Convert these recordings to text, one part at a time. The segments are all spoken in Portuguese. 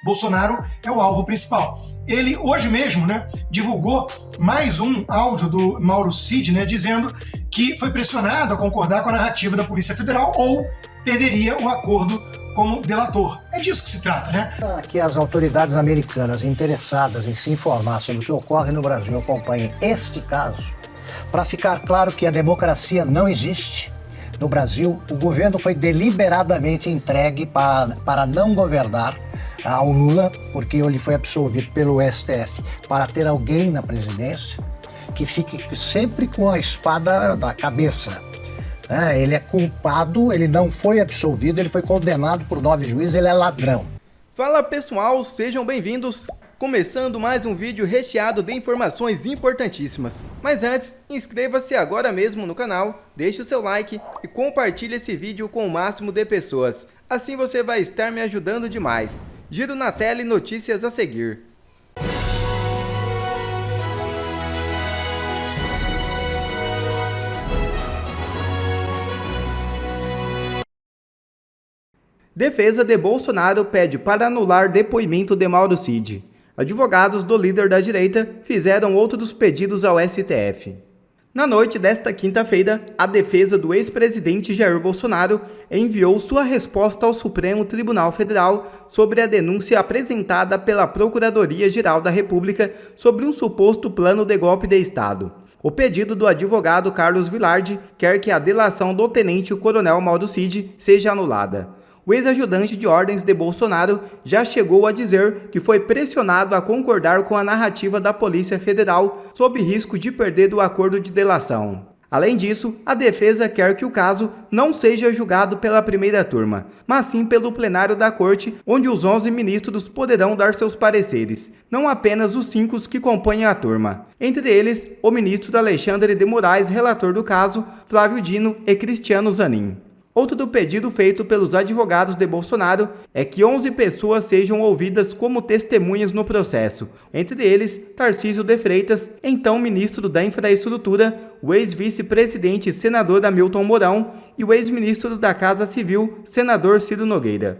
Bolsonaro é o alvo principal. Ele, hoje mesmo, divulgou mais um áudio do Mauro Cid, dizendo que foi pressionado a concordar com a narrativa da Polícia Federal ou perderia o acordo como delator. É disso que se trata, Que as autoridades americanas interessadas em se informar sobre o que ocorre no Brasil acompanhem este caso, para ficar claro que a democracia não existe. No Brasil, o governo foi deliberadamente entregue para não governar ao Lula, porque ele foi absolvido pelo STF para ter alguém na presidência que fique sempre com a espada na cabeça. Ele é culpado, ele não foi absolvido, ele foi condenado por 9 juízes, ele é ladrão. Fala pessoal, sejam bem-vindos. Começando mais um vídeo recheado de informações importantíssimas. Mas antes, inscreva-se agora mesmo no canal, deixe o seu like e compartilhe esse vídeo com o máximo de pessoas. Assim você vai estar me ajudando demais. Giro na tela e notícias a seguir. Defesa de Bolsonaro pede para anular depoimento de Mauro Cid. Advogados do líder da direita fizeram outros pedidos ao STF. Na noite desta quinta-feira, a defesa do ex-presidente Jair Bolsonaro enviou sua resposta ao Supremo Tribunal Federal sobre a denúncia apresentada pela Procuradoria-Geral da República sobre um suposto plano de golpe de Estado. O pedido do advogado Carlos Vilardi quer que a delação do tenente-coronel Mauro Cid seja anulada. O ex-ajudante de ordens de Bolsonaro já chegou a dizer que foi pressionado a concordar com a narrativa da Polícia Federal sob risco de perder o acordo de delação. Além disso, a defesa quer que o caso não seja julgado pela primeira turma, mas sim pelo plenário da Corte, onde os 11 ministros poderão dar seus pareceres, não apenas os 5 que compõem a turma. Entre eles, o ministro Alexandre de Moraes, relator do caso, Flávio Dino e Cristiano Zanin. Outro pedido feito pelos advogados de Bolsonaro é que 11 pessoas sejam ouvidas como testemunhas no processo, entre eles Tarcísio de Freitas, então ministro da Infraestrutura, o ex-vice-presidente senador Hamilton Mourão e o ex-ministro da Casa Civil, senador Ciro Nogueira.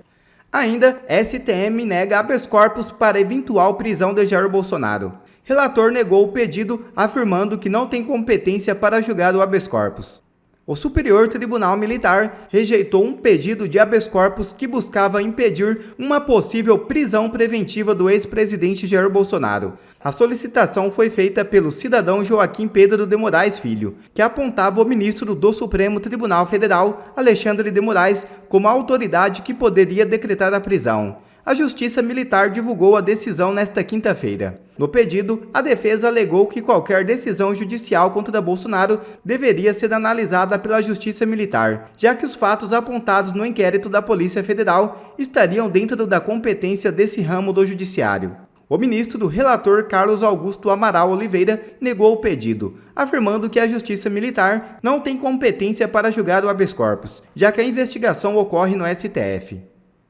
Ainda, STM nega habeas corpus para eventual prisão de Jair Bolsonaro. Relator negou o pedido, afirmando que não tem competência para julgar o habeas corpus. O Superior Tribunal Militar rejeitou um pedido de habeas corpus que buscava impedir uma possível prisão preventiva do ex-presidente Jair Bolsonaro. A solicitação foi feita pelo cidadão Joaquim Pedro de Moraes Filho, que apontava o ministro do Supremo Tribunal Federal, Alexandre de Moraes, como a autoridade que poderia decretar a prisão. A Justiça Militar divulgou a decisão nesta quinta-feira. No pedido, a defesa alegou que qualquer decisão judicial contra Bolsonaro deveria ser analisada pela Justiça Militar, já que os fatos apontados no inquérito da Polícia Federal estariam dentro da competência desse ramo do Judiciário. O ministro relator Carlos Augusto Amaral Oliveira negou o pedido, afirmando que a Justiça Militar não tem competência para julgar o habeas corpus, já que a investigação ocorre no STF.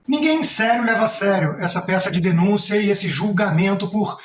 Ninguém sério leva a sério essa peça de denúncia e esse julgamento por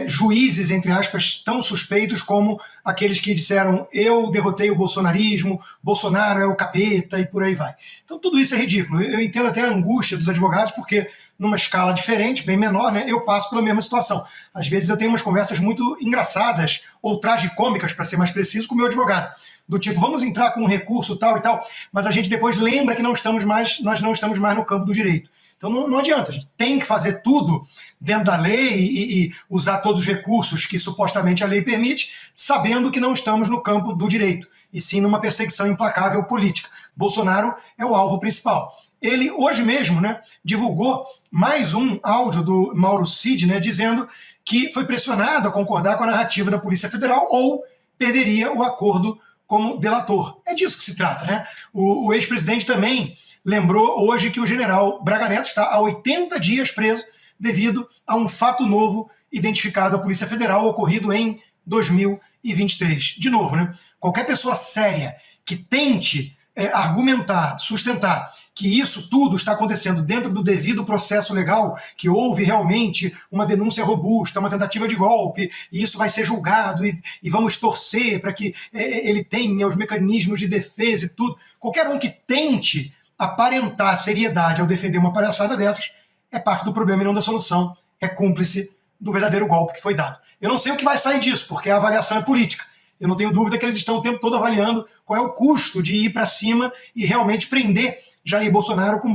juízes, entre aspas, tão suspeitos como aqueles que disseram eu derrotei o bolsonarismo, Bolsonaro é o capeta e por aí vai. Então tudo isso é ridículo. Eu entendo até a angústia dos advogados porque numa escala diferente, bem menor, eu passo pela mesma situação. Às vezes eu tenho umas conversas muito engraçadas ou tragicômicas, para ser mais preciso, com o meu advogado. Do tipo, vamos entrar com um recurso tal e tal, mas a gente depois lembra que nós não estamos mais no campo do direito. Então não adianta, a gente tem que fazer tudo dentro da lei e usar todos os recursos que supostamente a lei permite, sabendo que não estamos no campo do direito, e sim numa perseguição implacável política. Bolsonaro é o alvo principal. Ele, hoje mesmo, divulgou mais um áudio do Mauro Cid, dizendo que foi pressionado a concordar com a narrativa da Polícia Federal ou perderia o acordo como delator. É disso que se trata, O ex-presidente também lembrou hoje que o general Braga Neto está há 80 dias preso devido a um fato novo identificado à Polícia Federal ocorrido em 2023. De novo, qualquer pessoa séria que tente argumentar, sustentar que isso tudo está acontecendo dentro do devido processo legal, que houve realmente uma denúncia robusta, uma tentativa de golpe, e isso vai ser julgado, e vamos torcer para que ele tenha os mecanismos de defesa e tudo. Qualquer um que tente aparentar seriedade ao defender uma palhaçada dessas é parte do problema e não da solução, é cúmplice do verdadeiro golpe que foi dado. Eu não sei o que vai sair disso, porque a avaliação é política. Eu não tenho dúvida que eles estão o tempo todo avaliando qual é o custo de ir para cima e realmente prender Jair Bolsonaro com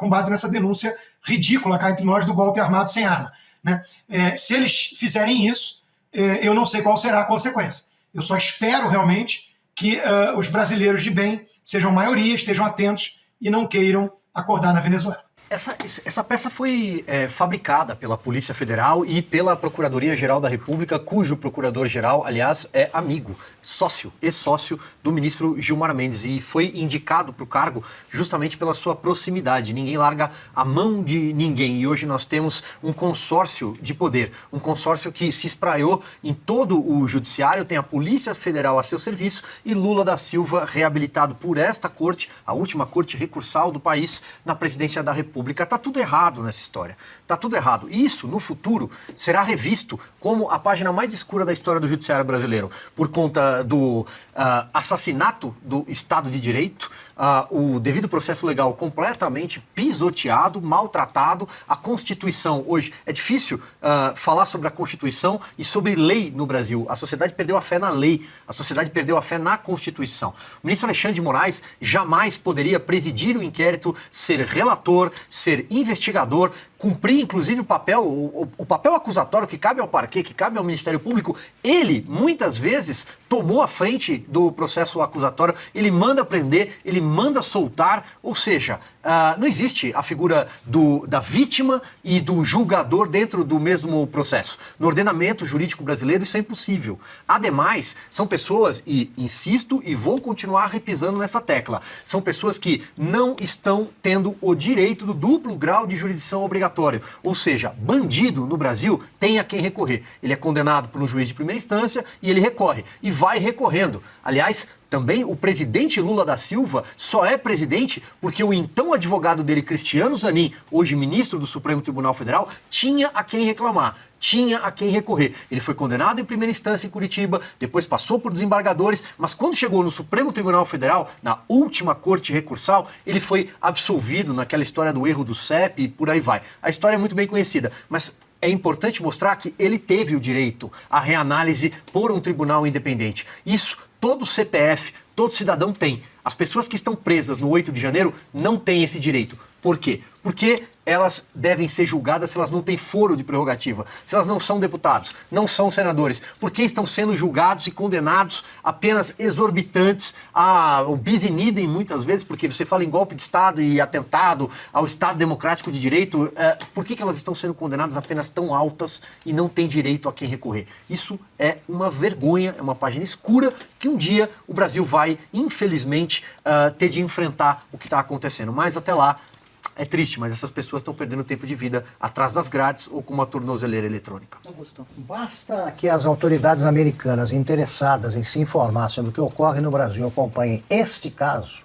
base nessa denúncia ridícula cá entre nós do golpe armado sem arma. Né? Se eles fizerem isso, eu não sei qual será a consequência. Eu só espero realmente que os brasileiros de bem sejam maioria, estejam atentos e não queiram acordar na Venezuela. Essa peça foi fabricada pela Polícia Federal e pela Procuradoria-Geral da República, cujo procurador-geral, aliás, é amigo, sócio, ex-sócio do ministro Gilmar Mendes, e foi indicado para o cargo justamente pela sua proximidade. Ninguém larga a mão de ninguém, e hoje nós temos um consórcio de poder, um consórcio que se espraiou em todo o judiciário, tem a Polícia Federal a seu serviço e Lula da Silva reabilitado por esta corte, a última corte recursal do país, na presidência da República. Está tudo errado nessa história. Está tudo errado. E isso, no futuro, será revisto como a página mais escura da história do judiciário brasileiro, por conta do assassinato do Estado de Direito, o devido processo legal completamente pisoteado, maltratado, a Constituição. Hoje é difícil falar sobre a Constituição e sobre lei no Brasil. A sociedade perdeu a fé na lei, a sociedade perdeu a fé na Constituição. O ministro Alexandre de Moraes jamais poderia presidir o inquérito, ser relator, ser investigador, cumprir inclusive o papel acusatório que cabe ao parquê, que cabe ao Ministério Público. Ele, muitas vezes, tomou a frente do processo acusatório, ele manda prender, ele manda soltar, ou seja, não existe a figura da vítima e do julgador dentro do mesmo processo. No ordenamento jurídico brasileiro isso é impossível. Ademais, são pessoas, e insisto e vou continuar repisando nessa tecla, são pessoas que não estão tendo o direito do duplo grau de jurisdição obrigatório. Ou seja, bandido no Brasil tem a quem recorrer. Ele é condenado por um juiz de primeira instância e ele recorre. E vai recorrendo. Aliás, também o presidente Lula da Silva só é presidente porque o então advogado dele, Cristiano Zanin, hoje ministro do Supremo Tribunal Federal, tinha a quem reclamar, tinha a quem recorrer. Ele foi condenado em primeira instância em Curitiba, depois passou por desembargadores, mas quando chegou no Supremo Tribunal Federal, na última corte recursal, ele foi absolvido naquela história do erro do CEP e por aí vai. A história é muito bem conhecida, mas é importante mostrar que ele teve o direito à reanálise por um tribunal independente. Isso todo CPF, todo cidadão tem. As pessoas que estão presas no 8 de janeiro não têm esse direito. Por quê? Porque elas devem ser julgadas se elas não têm foro de prerrogativa, se elas não são deputados, não são senadores, porque estão sendo julgados e condenados a penas exorbitantes, ao bis in idem muitas vezes, porque você fala em golpe de Estado e atentado ao Estado Democrático de Direito, por que elas estão sendo condenadas a penas tão altas e não têm direito a quem recorrer? Isso é uma vergonha, é uma página escura que um dia o Brasil vai, infelizmente, ter de enfrentar o que está acontecendo. Mas até lá, é triste, mas essas pessoas estão perdendo tempo de vida atrás das grades ou com uma tornozeleira eletrônica. Augusto, basta que as autoridades americanas interessadas em se informar sobre o que ocorre no Brasil acompanhem este caso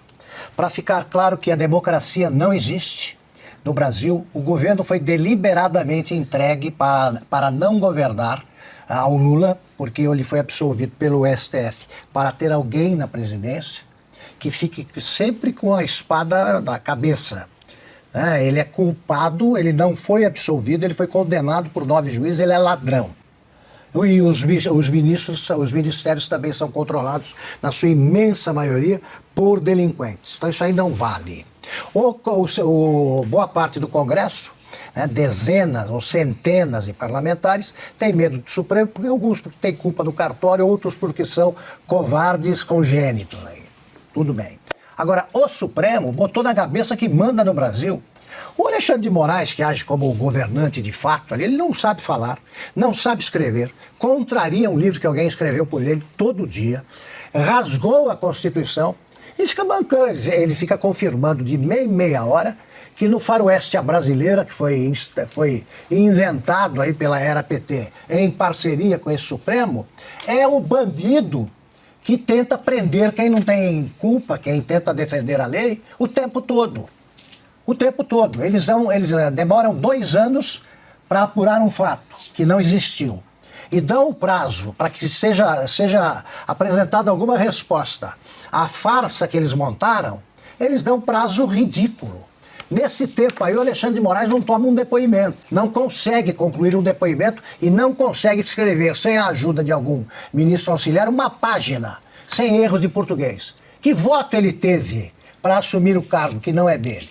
para ficar claro que a democracia não existe. No Brasil, o governo foi deliberadamente entregue para não governar ao Lula, porque ele foi absolvido pelo STF, para ter alguém na presidência que fique sempre com a espada na cabeça. Ele é culpado, ele não foi absolvido, ele foi condenado por 9 juízes, ele é ladrão. E os ministérios também são controlados, na sua imensa maioria, por delinquentes. Então isso aí não vale. Boa parte do Congresso, dezenas ou centenas de parlamentares, tem medo do Supremo, porque alguns porque têm culpa do cartório, outros porque são covardes congênitos. Aí. Tudo bem. Agora, o Supremo botou na cabeça que manda no Brasil. O Alexandre de Moraes, que age como governante de fato, ele não sabe falar, não sabe escrever, contraria um livro que alguém escreveu por ele todo dia, rasgou a Constituição e fica bancando, ele fica confirmando de meia hora que no faroeste brasileira, que foi inventado aí pela era PT, em parceria com esse Supremo, é o bandido que tenta prender quem não tem culpa, quem tenta defender a lei, o tempo todo. O tempo todo. Eles demoram 2 anos para apurar um fato que não existiu. E dão um prazo para que seja apresentada alguma resposta à farsa que eles montaram, eles dão um prazo ridículo. Nesse tempo aí, o Alexandre de Moraes não toma um depoimento, não consegue concluir um depoimento e não consegue escrever, sem a ajuda de algum ministro auxiliar, uma página, sem erros de português. Que voto ele teve para assumir o cargo que não é dele?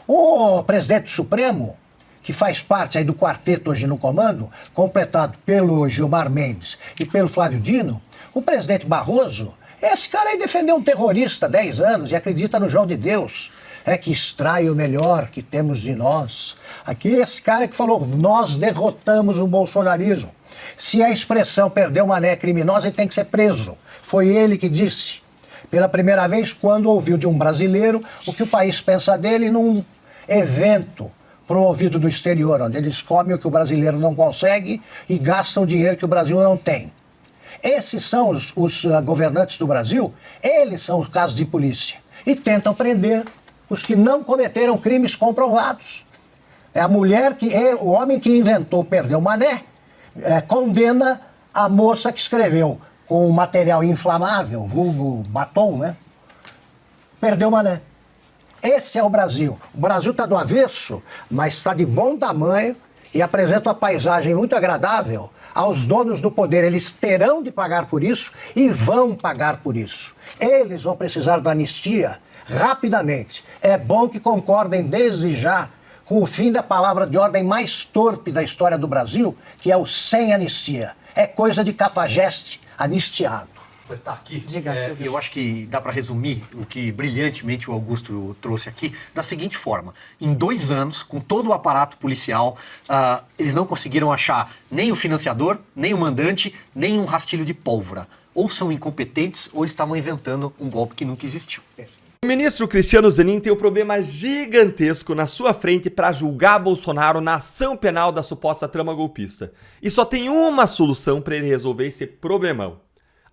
O presidente do Supremo, que faz parte aí do quarteto hoje no comando, completado pelo Gilmar Mendes e pelo Flávio Dino, o presidente Barroso, esse cara aí defendeu um terrorista há 10 anos e acredita no João de Deus. É que extrai o melhor que temos de nós. Aqui esse cara que falou, nós derrotamos o bolsonarismo. Se a expressão perdeu mané criminosa, ele tem que ser preso. Foi ele que disse, pela primeira vez, quando ouviu de um brasileiro o que o país pensa dele num evento promovido do exterior, onde eles comem o que o brasileiro não consegue e gastam dinheiro que o Brasil não tem. Esses são os governantes do Brasil, eles são os casos de polícia. E tentam prender os que não cometeram crimes comprovados. É a mulher o homem que inventou Perdeu Mané, condena a moça que escreveu com material inflamável, vulgo batom, né? Perdeu Mané. Esse é o Brasil. O Brasil está do avesso, mas está de bom tamanho e apresenta uma paisagem muito agradável aos donos do poder. Eles terão de pagar por isso e vão pagar por isso. Eles vão precisar da anistia rapidamente. É bom que concordem desde já com o fim da palavra de ordem mais torpe da história do Brasil, que é o sem anistia. É coisa de cafajeste anistiado. Tá aqui. Eu acho que dá para resumir o que brilhantemente o Augusto trouxe aqui da seguinte forma. Em 2 anos, com todo o aparato policial, eles não conseguiram achar nem o financiador, nem o mandante, nem um rastilho de pólvora. Ou são incompetentes ou eles estavam inventando um golpe que nunca existiu. O ministro Cristiano Zanin tem um problema gigantesco na sua frente para julgar Bolsonaro na ação penal da suposta trama golpista. E só tem uma solução para ele resolver esse problemão.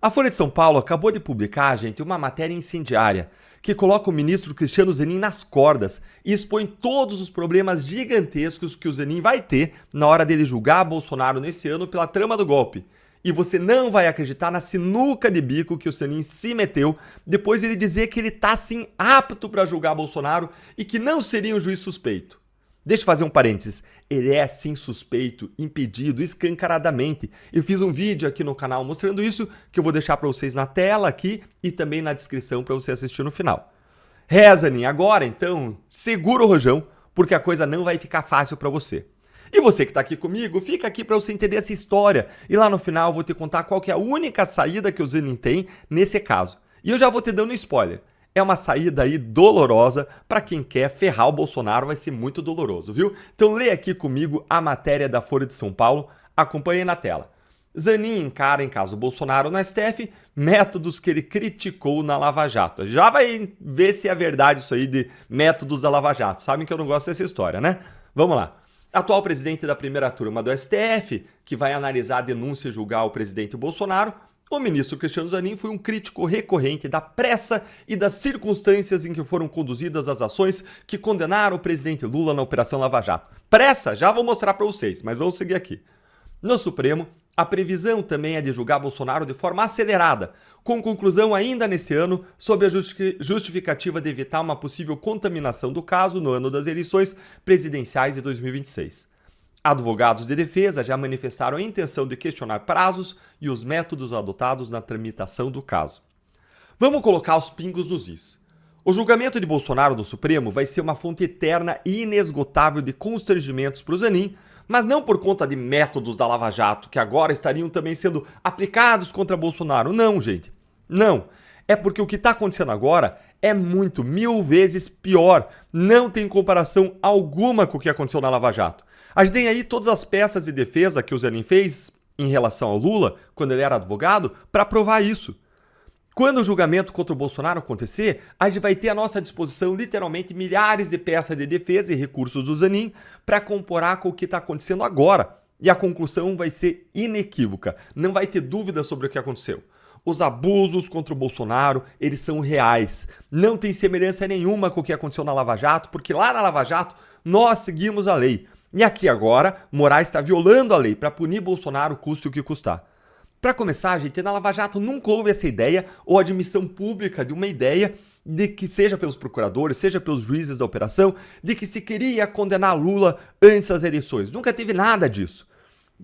A Folha de São Paulo acabou de publicar, gente, uma matéria incendiária que coloca o ministro Cristiano Zanin nas cordas e expõe todos os problemas gigantescos que o Zanin vai ter na hora dele julgar Bolsonaro nesse ano pela trama do golpe. E você não vai acreditar na sinuca de bico que o Zanin se meteu depois de ele dizer que ele tá sim apto para julgar Bolsonaro e que não seria um juiz suspeito. Deixa eu fazer um parênteses. Ele é sim suspeito, impedido, escancaradamente. Eu fiz um vídeo aqui no canal mostrando isso, que eu vou deixar para vocês na tela aqui e também na descrição para você assistir no final. Zanin, agora então, segura o rojão, porque a coisa não vai ficar fácil para você. E você que está aqui comigo, fica aqui para você entender essa história. E lá no final eu vou te contar qual que é a única saída que o Zanin tem nesse caso. E eu já vou te dando spoiler. É uma saída aí dolorosa para quem quer ferrar o Bolsonaro, vai ser muito doloroso, viu? Então lê aqui comigo a matéria da Folha de São Paulo, acompanhe na tela. Zanin encara em caso Bolsonaro no STF métodos que ele criticou na Lava Jato. Já vai ver se é verdade isso aí de métodos da Lava Jato. Sabem que eu não gosto dessa história, né? Vamos lá. Atual presidente da primeira turma do STF, que vai analisar a denúncia e julgar o presidente Bolsonaro, o ministro Cristiano Zanin foi um crítico recorrente da pressa e das circunstâncias em que foram conduzidas as ações que condenaram o presidente Lula na Operação Lava Jato. Pressa? Já vou mostrar para vocês, mas vamos seguir aqui. No Supremo, a previsão também é de julgar Bolsonaro de forma acelerada, com conclusão ainda nesse ano, sob a justificativa de evitar uma possível contaminação do caso no ano das eleições presidenciais de 2026. Advogados de defesa já manifestaram a intenção de questionar prazos e os métodos adotados na tramitação do caso. Vamos colocar os pingos nos is. O julgamento de Bolsonaro no Supremo vai ser uma fonte eterna e inesgotável de constrangimentos para o Zanin, mas não por conta de métodos da Lava Jato, que agora estariam também sendo aplicados contra Bolsonaro. Não, gente. Não. É porque o que está acontecendo agora é muito, 1000 vezes pior. Não tem comparação alguma com o que aconteceu na Lava Jato. A gente tem aí todas as peças de defesa que o Zanin fez em relação ao Lula, quando ele era advogado, para provar isso. Quando o julgamento contra o Bolsonaro acontecer, a gente vai ter à nossa disposição literalmente milhares de peças de defesa e recursos do Zanin para comparar com o que está acontecendo agora. E a conclusão vai ser inequívoca. Não vai ter dúvida sobre o que aconteceu. Os abusos contra o Bolsonaro, eles são reais. Não tem semelhança nenhuma com o que aconteceu na Lava Jato, porque lá na Lava Jato nós seguimos a lei. E aqui agora, Moraes está violando a lei para punir Bolsonaro, custe o que custar. Para começar, gente, na Lava Jato nunca houve essa ideia ou admissão pública de uma ideia de que, seja pelos procuradores, seja pelos juízes da operação, de que se queria condenar Lula antes das eleições. Nunca teve nada disso.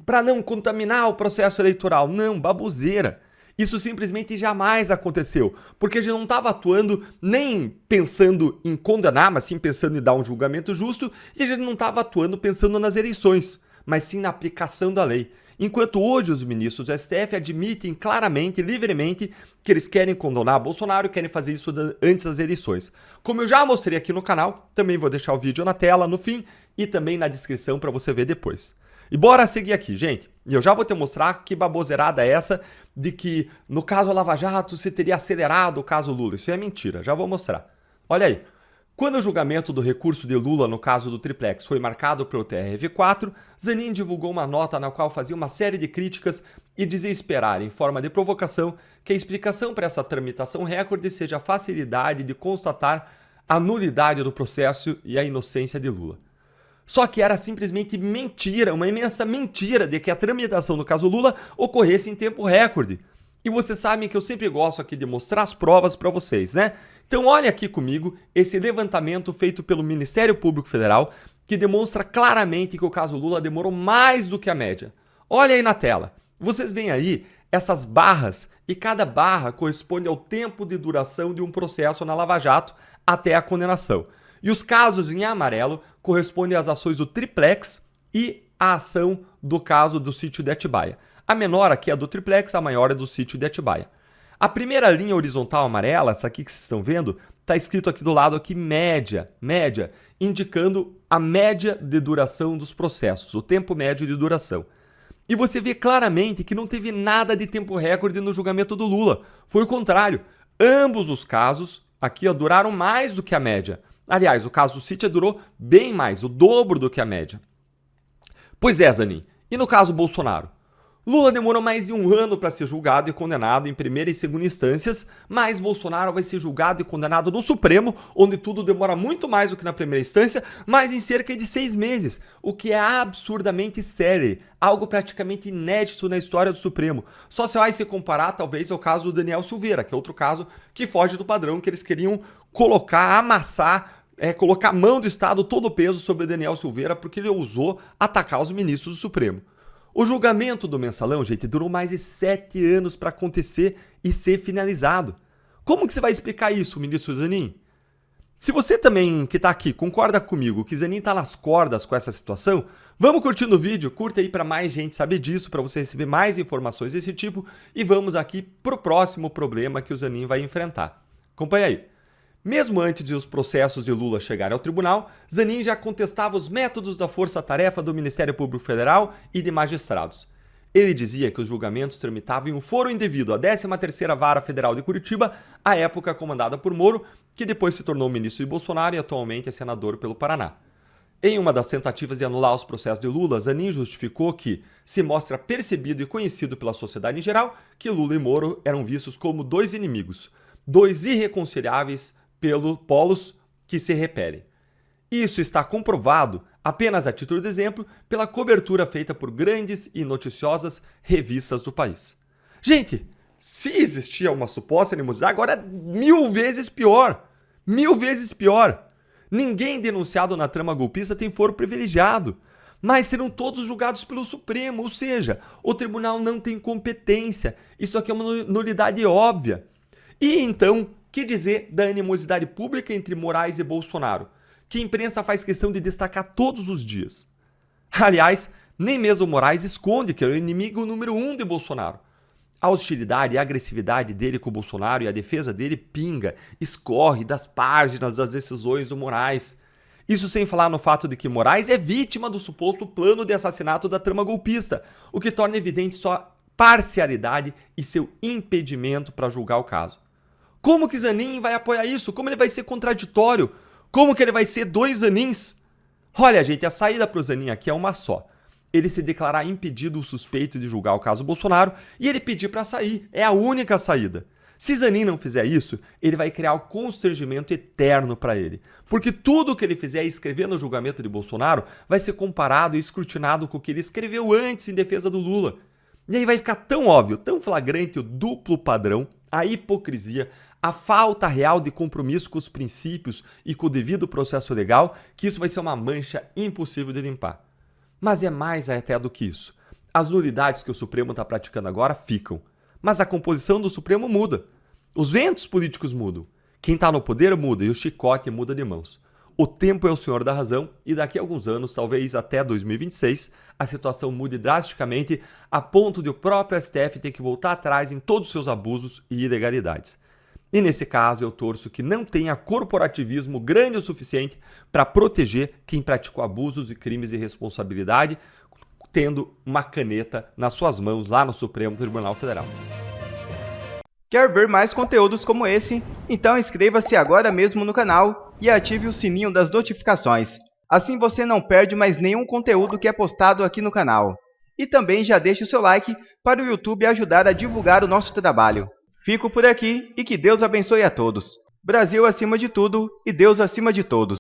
Para não contaminar o processo eleitoral. Não, baboseira. Isso simplesmente jamais aconteceu, porque a gente não estava atuando nem pensando em condenar, mas sim pensando em dar um julgamento justo, e a gente não estava atuando pensando nas eleições, mas sim na aplicação da lei. Enquanto hoje os ministros do STF admitem claramente, livremente, que eles querem condenar Bolsonaro e querem fazer isso antes das eleições. Como eu já mostrei aqui no canal, também vou deixar o vídeo na tela, no fim, e também na descrição para você ver depois. E bora seguir aqui, gente. E eu já vou te mostrar que baboseirada é essa de que no caso Lava Jato se teria acelerado o caso Lula. Isso é mentira, já vou mostrar. Olha aí. Quando o julgamento do recurso de Lula no caso do Triplex foi marcado pelo TRF4, Zanin divulgou uma nota na qual fazia uma série de críticas e dizia esperar, em forma de provocação, que a explicação para essa tramitação recorde seja a facilidade de constatar a nulidade do processo e a inocência de Lula. Só que era simplesmente mentira, uma imensa mentira de que a tramitação do caso Lula ocorresse em tempo recorde. E vocês sabem que eu sempre gosto aqui de mostrar as provas para vocês, né? Então olha aqui comigo esse levantamento feito pelo Ministério Público Federal que demonstra claramente que o caso Lula demorou mais do que a média. Olha aí na tela. Vocês veem aí essas barras e cada barra corresponde ao tempo de duração de um processo na Lava Jato até a condenação. E os casos em amarelo correspondem às ações do Triplex e à ação do caso do sítio de Atibaia. A menor aqui é a do Triplex, a maior é do sítio de Atibaia. A primeira linha horizontal amarela, essa aqui que vocês estão vendo, está escrito aqui do lado aqui média, indicando a média de duração dos processos, o tempo médio de duração. E você vê claramente que não teve nada de tempo recorde no julgamento do Lula. Foi o contrário. Ambos os casos aqui duraram mais do que a média. Aliás, o caso do sítio durou bem mais, o dobro do que a média. Pois é, Zanin. E no caso Bolsonaro? Lula demorou mais de um ano para ser julgado e condenado em primeira e segunda instâncias, mas Bolsonaro vai ser julgado e condenado no Supremo, onde tudo demora muito mais do que na primeira instância, mas em cerca de 6 meses, o que é absurdamente sério, algo praticamente inédito na história do Supremo. Só se vai se comparar talvez ao caso do Daniel Silveira, que é outro caso que foge do padrão que eles queriam colocar, amassar, colocar a mão do Estado todo o peso sobre o Daniel Silveira porque ele ousou atacar os ministros do Supremo. O julgamento do mensalão, gente, durou mais de 7 anos para acontecer e ser finalizado. Como que você vai explicar isso, ministro Zanin? Se você também, que está aqui, concorda comigo que Zanin está nas cordas com essa situação, vamos curtindo o vídeo, curta aí para mais gente saber disso, para você receber mais informações desse tipo e vamos aqui para o próximo problema que o Zanin vai enfrentar. Acompanha aí. Mesmo antes de os processos de Lula chegarem ao tribunal, Zanin já contestava os métodos da força-tarefa do Ministério Público Federal e de magistrados. Ele dizia que os julgamentos tramitavam em um foro indevido à 13ª Vara Federal de Curitiba, à época comandada por Moro, que depois se tornou ministro de Bolsonaro e atualmente é senador pelo Paraná. Em uma das tentativas de anular os processos de Lula, Zanin justificou que se mostra percebido e conhecido pela sociedade em geral que Lula e Moro eram vistos como dois inimigos, dois irreconciliáveis pelo polos que se repelem. Isso está comprovado, apenas a título de exemplo, pela cobertura feita por grandes e noticiosas revistas do país. Gente, se existia uma suposta animosidade, agora é 1000 vezes pior. 1000 vezes pior. Ninguém denunciado na trama golpista tem foro privilegiado, mas serão todos julgados pelo Supremo, ou seja, o tribunal não tem competência. Isso aqui é uma nulidade óbvia. E então, que dizer da animosidade pública entre Moraes e Bolsonaro, que a imprensa faz questão de destacar todos os dias? Aliás, nem mesmo Moraes esconde que é o inimigo número 1 de Bolsonaro. A hostilidade e a agressividade dele com o Bolsonaro e a defesa dele pinga, escorre das páginas das decisões do Moraes. Isso sem falar no fato de que Moraes é vítima do suposto plano de assassinato da trama golpista, o que torna evidente sua parcialidade e seu impedimento para julgar o caso. Como que Zanin vai apoiar isso? Como ele vai ser contraditório? Como que ele vai ser dois Zanins? Olha, gente, a saída para o Zanin aqui é uma só. Ele se declarar impedido ou suspeito de julgar o caso Bolsonaro e ele pedir para sair. É a única saída. Se Zanin não fizer isso, ele vai criar um constrangimento eterno para ele. Porque tudo o que ele fizer escrever no julgamento de Bolsonaro vai ser comparado e escrutinado com o que ele escreveu antes em defesa do Lula. E aí vai ficar tão óbvio, tão flagrante o duplo padrão, a hipocrisia, a falta real de compromisso com os princípios e com o devido processo legal, que isso vai ser uma mancha impossível de limpar. Mas é mais até do que isso. As nulidades que o Supremo está praticando agora ficam, mas a composição do Supremo muda. Os ventos políticos mudam. Quem está no poder muda e o chicote muda de mãos. O tempo é o senhor da razão e daqui a alguns anos, talvez até 2026, a situação mude drasticamente a ponto de o próprio STF ter que voltar atrás em todos os seus abusos e ilegalidades. E nesse caso eu torço que não tenha corporativismo grande o suficiente para proteger quem praticou abusos e crimes de responsabilidade, tendo uma caneta nas suas mãos lá no Supremo Tribunal Federal. Quer ver mais conteúdos como esse? Então inscreva-se agora mesmo no canal e ative o sininho das notificações. Assim você não perde mais nenhum conteúdo que é postado aqui no canal. E também já deixe o seu like para o YouTube ajudar a divulgar o nosso trabalho. Fico por aqui e que Deus abençoe a todos. Brasil acima de tudo e Deus acima de todos.